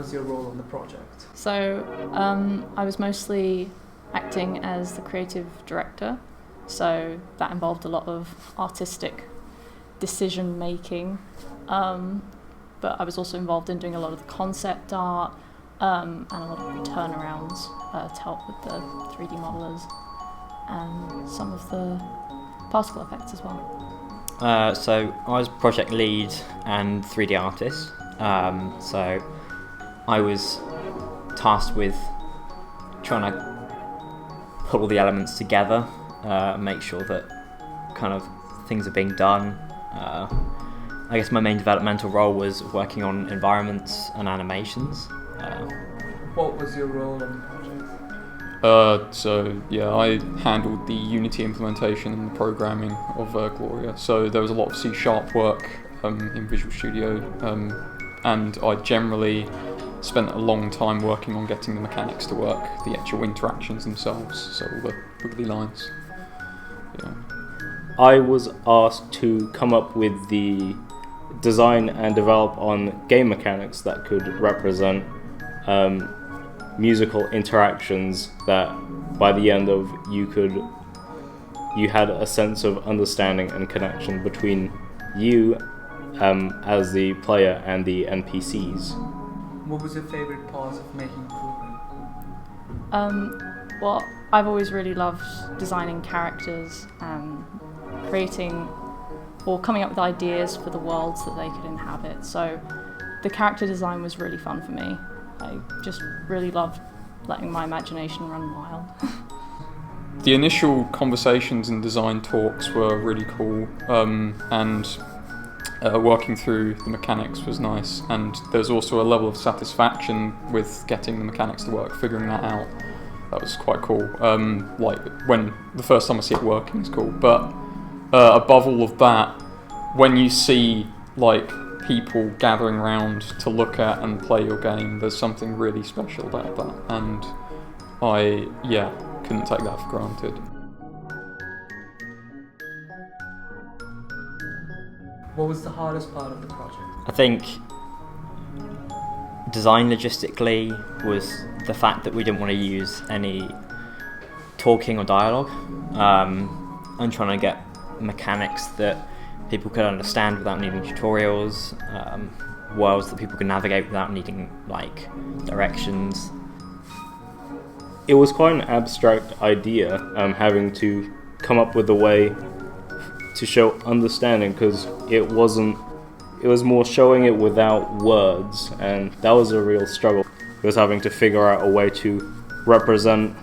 was your role on the project? So I was mostly acting as the creative director, so that involved a lot of artistic decision making, but I was also involved in doing a lot of the concept art and a lot of the turnarounds to help with the 3D modelers and some of the particle effects as well. So I was project lead and 3D artist. So I was tasked with trying to put all the elements together, make sure that kind of things are being done. I guess my main developmental role was working on environments and animations. What was your role on the project? I handled the Unity implementation and the programming of Gloria. So there was a lot of C# work in Visual Studio, and I generally spent a long time working on getting the mechanics to work, the actual interactions themselves, so all the wiggly lines. Yeah. I was asked to come up with the design and develop on game mechanics that could represent musical interactions that by the end of you had a sense of understanding and connection between you as the player and the NPCs. What was your favourite part of making the program? Well, I've always really loved designing characters and creating or coming up with ideas for the worlds that they could inhabit. So the character design was really fun for me. I just really loved letting my imagination run wild. The initial conversations and design talks were really cool, and working through the mechanics was nice, and there's also a level of satisfaction with getting the mechanics to work, figuring that out. That was quite cool. Like when the first time I see it working is cool, but above all of that, when you see like people gathering around to look at and play your game, there's something really special about that, and I couldn't take that for granted. What was the hardest part of the project? I think design logistically was the fact that we didn't want to use any talking or dialogue. I'm trying to get mechanics that people could understand without needing tutorials, worlds that people could navigate without needing like directions. It was quite an abstract idea, having to come up with a way to show understanding, because it was more showing it without words, and that was a real struggle. It was having to figure out a way to represent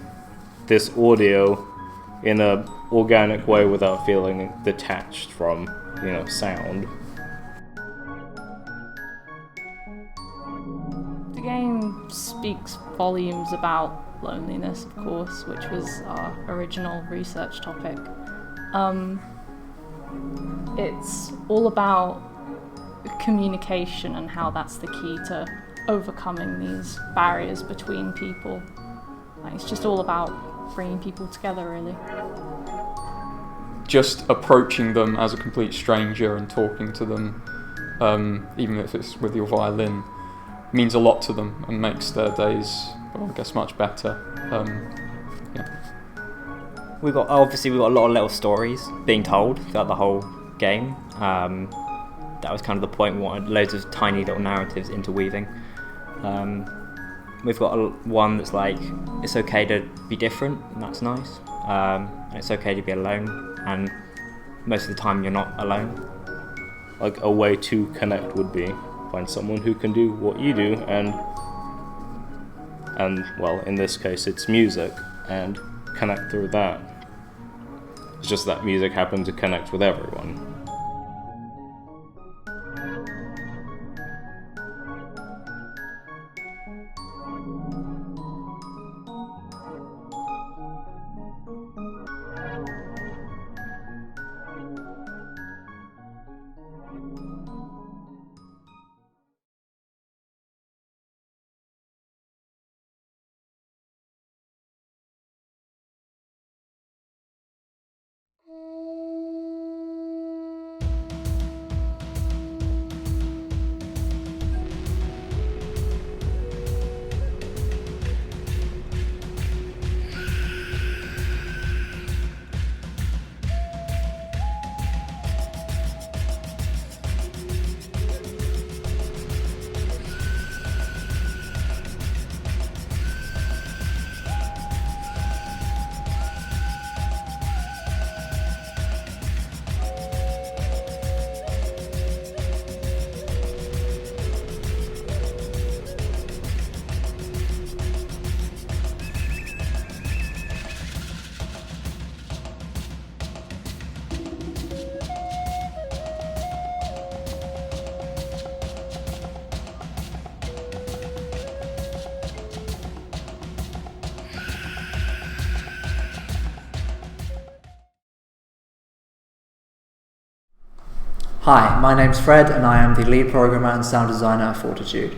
this audio in a organic way without feeling detached from, sound. The game speaks volumes about loneliness, of course, which was our original research topic. It's all about communication and how that's the key to overcoming these barriers between people. Like, it's just all about bringing people together, really. Just approaching them as a complete stranger and talking to them, even if it's with your violin, means a lot to them and makes their days, I guess, much better. We've got a lot of little stories being told throughout the whole game. That was kind of the point. We wanted loads of tiny little narratives interweaving. We've got one that's like, it's okay to be different, and that's nice. And it's okay to be alone, and most of the time you're not alone. Like a way to connect would be find someone who can do what you do, and well, in this case it's music, and connect through that. It's just that music happened to connect with everyone. Hi, my name's Fred and I am the lead programmer and sound designer at Fortitude.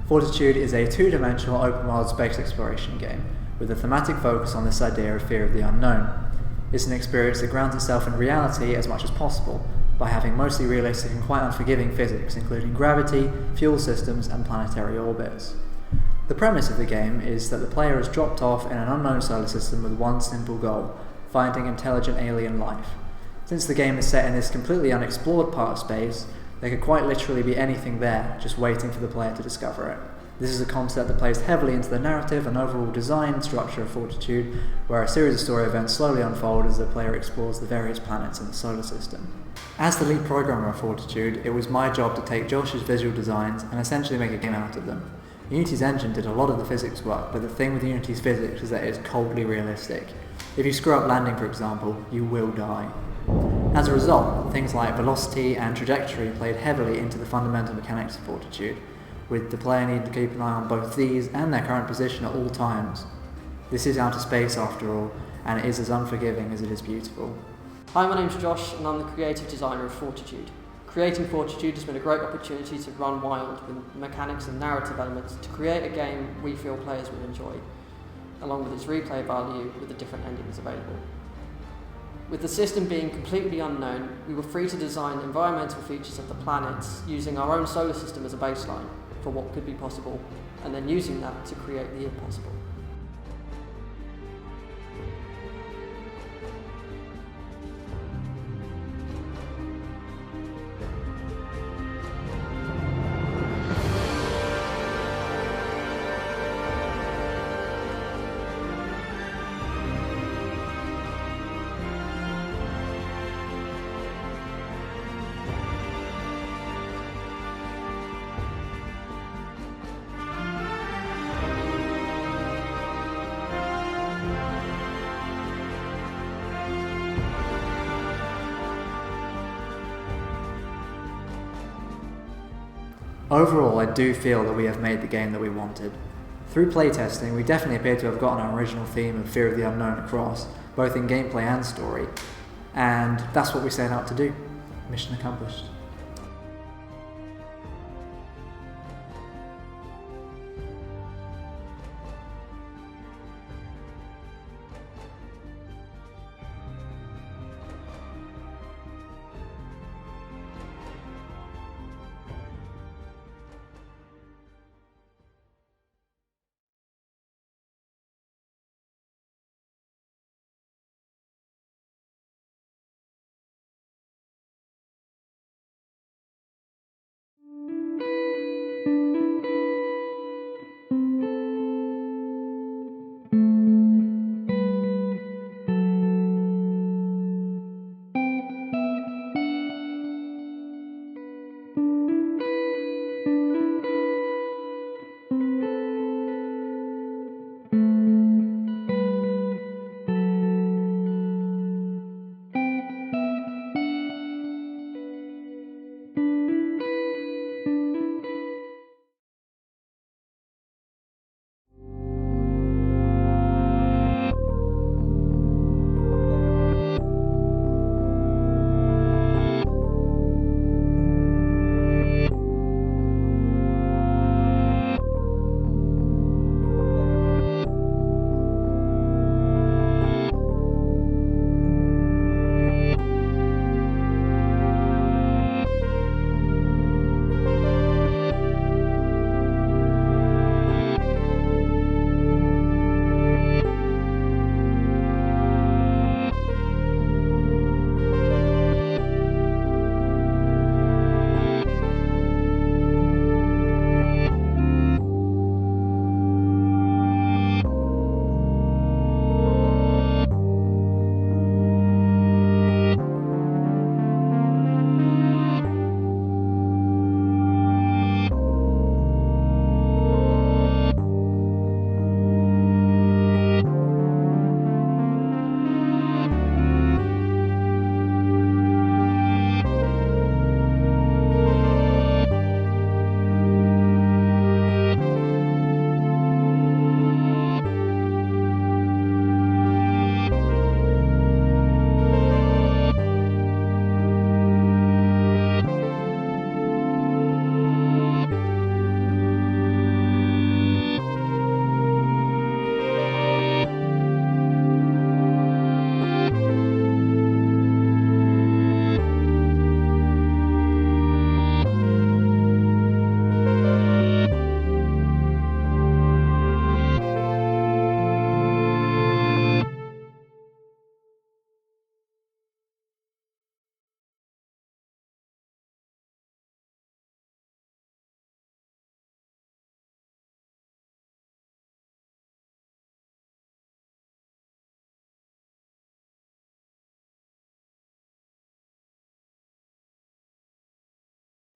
Fortitude is a two-dimensional open-world space exploration game with a thematic focus on this idea of fear of the unknown. It's an experience that grounds itself in reality as much as possible by having mostly realistic and quite unforgiving physics, including gravity, fuel systems and planetary orbits. The premise of the game is that the player is dropped off in an unknown solar system with one simple goal: finding intelligent alien life. Since the game is set in this completely unexplored part of space, there could quite literally be anything there, just waiting for the player to discover it. This is a concept that plays heavily into the narrative and overall design structure of Fortitude, where a series of story events slowly unfold as the player explores the various planets in the solar system. As the lead programmer of Fortitude, it was my job to take Josh's visual designs and essentially make a game out of them. Unity's engine did a lot of the physics work, but the thing with Unity's physics is that it is coldly realistic. If you screw up landing, for example, you will die. As a result, things like velocity and trajectory played heavily into the fundamental mechanics of Fortitude, with the player needing to keep an eye on both these and their current position at all times. This is outer space after all, and it is as unforgiving as it is beautiful. Hi, my name's Josh and I'm the creative designer of Fortitude. Creating Fortitude has been a great opportunity to run wild with mechanics and narrative elements to create a game we feel players will enjoy, along with its replay value with the different endings available. With the system being completely unknown, we were free to design environmental features of the planets using our own solar system as a baseline for what could be possible, and then using that to create the impossible. Overall, I do feel that we have made the game that we wanted. Through playtesting, we definitely appear to have gotten our original theme of fear of the unknown across, both in gameplay and story, and that's what we set out to do. Mission accomplished.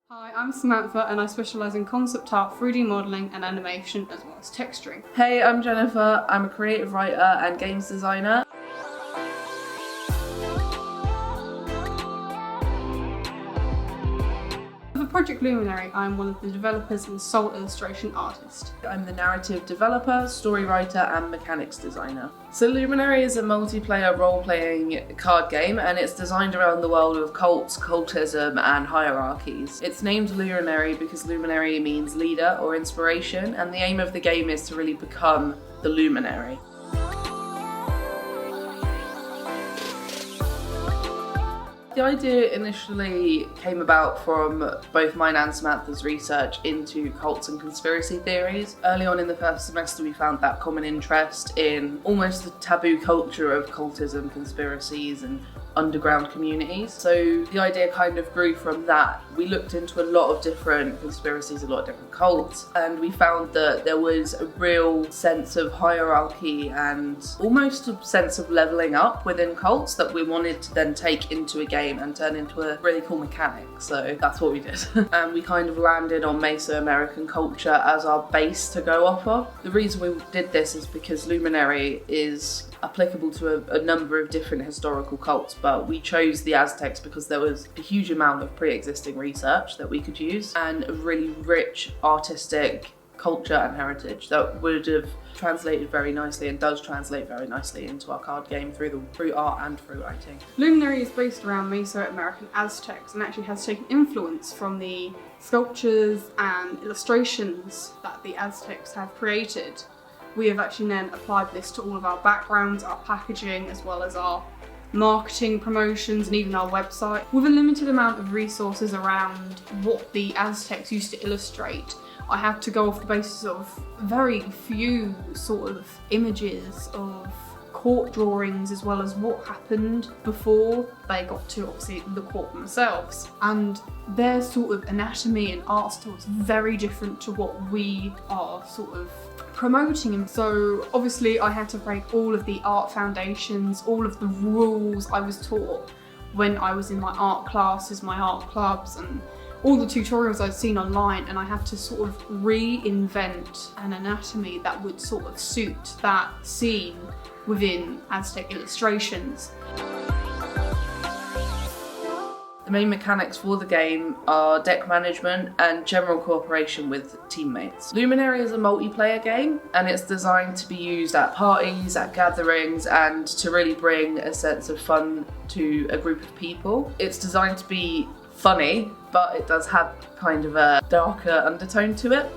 Hi, I'm Samantha and I specialise in concept art, 3D modelling and animation as well as texturing. Hey, I'm Jennifer. I'm a creative writer and games designer. For Project Luminary, I'm one of the developers and sole illustration artist. I'm the narrative developer, story writer and mechanics designer. So Luminary is a multiplayer role-playing card game and it's designed around the world of cults, cultism and hierarchies. It's named Luminary because luminary means leader or inspiration, and the aim of the game is to really become the luminary. The idea initially came about from both mine and Samantha's research into cults and conspiracy theories. Early on in the first semester we found that common interest in almost the taboo culture of cultism, conspiracies and underground communities. So the idea kind of grew from that. We looked into a lot of different conspiracies, a lot of different cults, and we found that there was a real sense of hierarchy and almost a sense of leveling up within cults that we wanted to then take into a game and turn into a really cool mechanic. So that's what we did. And we kind of landed on Mesoamerican culture as our base to go off of. The reason we did this is because Luminary is applicable to a number of different historical cults, but we chose the Aztecs because there was a huge amount of pre-existing research that we could use and a really rich artistic culture and heritage that would have translated very nicely and does translate very nicely into our card game through art and through writing. Luminary is based around Mesoamerican Aztecs and actually has taken influence from the sculptures and illustrations that the Aztecs have created. We have actually then applied this to all of our backgrounds, our packaging, as well as our marketing, promotions, and even our website. With a limited amount of resources around what the Aztecs used to illustrate, I had to go off the basis of very few sort of images of court drawings as well as what happened before they got to obviously the court themselves. And their sort of anatomy and art style is very different to what we are sort of promoting. And so obviously I had to break all of the art foundations, all of the rules I was taught when I was in my art classes, my art clubs, and all the tutorials I'd seen online, and I had to sort of reinvent an anatomy that would sort of suit that scene within Aztec illustrations. The main mechanics for the game are deck management and general cooperation with teammates. Luminary is a multiplayer game and it's designed to be used at parties, at gatherings, and to really bring a sense of fun to a group of people. It's designed to be funny, but it does have kind of a darker undertone to it.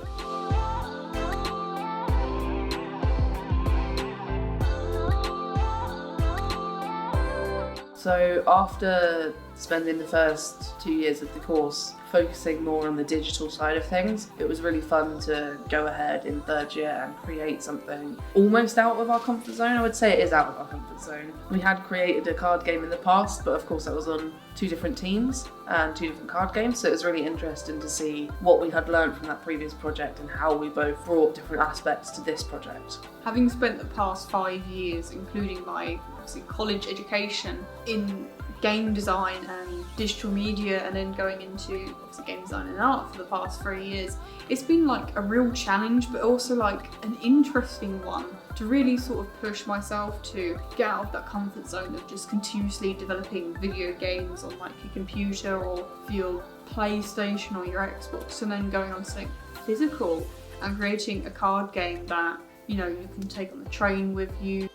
So after spending the first 2 years of the course focusing more on the digital side of things, it was really fun to go ahead in third year and create something almost out of our comfort zone. I would say it is out of our comfort zone. We had created a card game in the past, but of course that was on 2 different teams and 2 different card games, so it was really interesting to see what we had learned from that previous project and how we both brought different aspects to this project. Having spent the past 5 years, including my obviously college education in game design and digital media, and then going into obviously game design and art for the past 3 years, it's been like a real challenge, but also like an interesting one to really sort of push myself to get out of that comfort zone of just continuously developing video games on like your computer or for your PlayStation or your Xbox, and then going on to something physical and creating a card game that, you know, you can take on the train with you.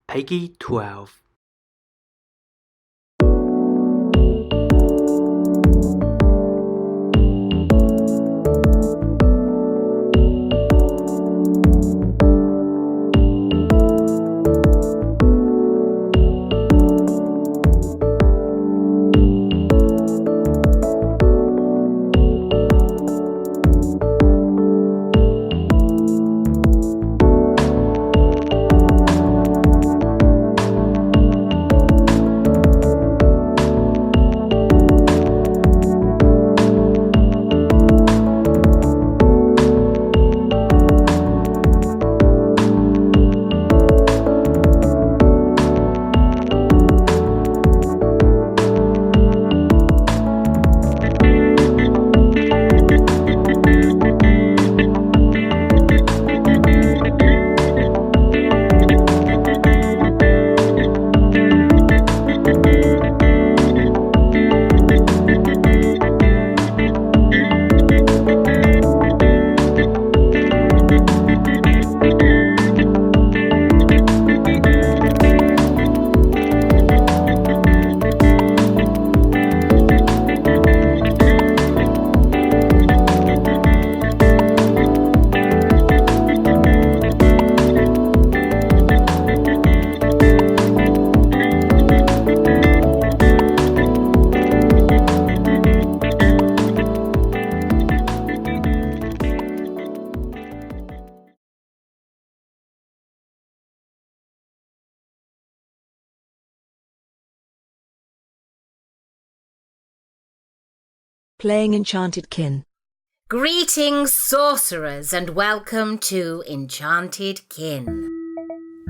Peggy 12. Playing Enchanted Kin. Greetings, sorcerers, and welcome to Enchanted Kin.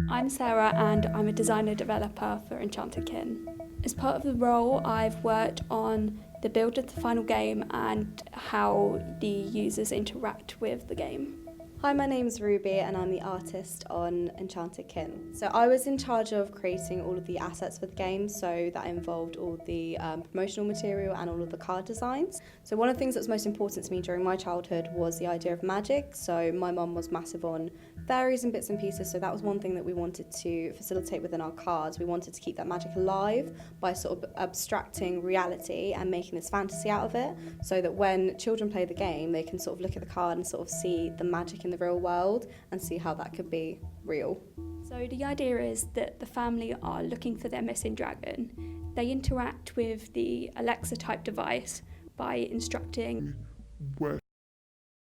I'm Sarah and I'm a designer developer for Enchanted Kin. As part of the role, I've worked on the build of the final game and how the users interact with the game. Hi, my name's Ruby and I'm the artist on Enchanted Kin. So I was in charge of creating all of the assets for the game, so that involved all the promotional material and all of the card designs. So one of the things that was most important to me during my childhood was the idea of magic. So my mum was massive on fairies and bits and pieces, so that was one thing that we wanted to facilitate within our cards. We wanted to keep that magic alive by sort of abstracting reality and making this fantasy out of it, so that when children play the game, they can sort of look at the card and sort of see the magic in the real world and see how that could be real. So the idea is that the family are looking for their missing dragon. They interact with the Alexa type device by instructing where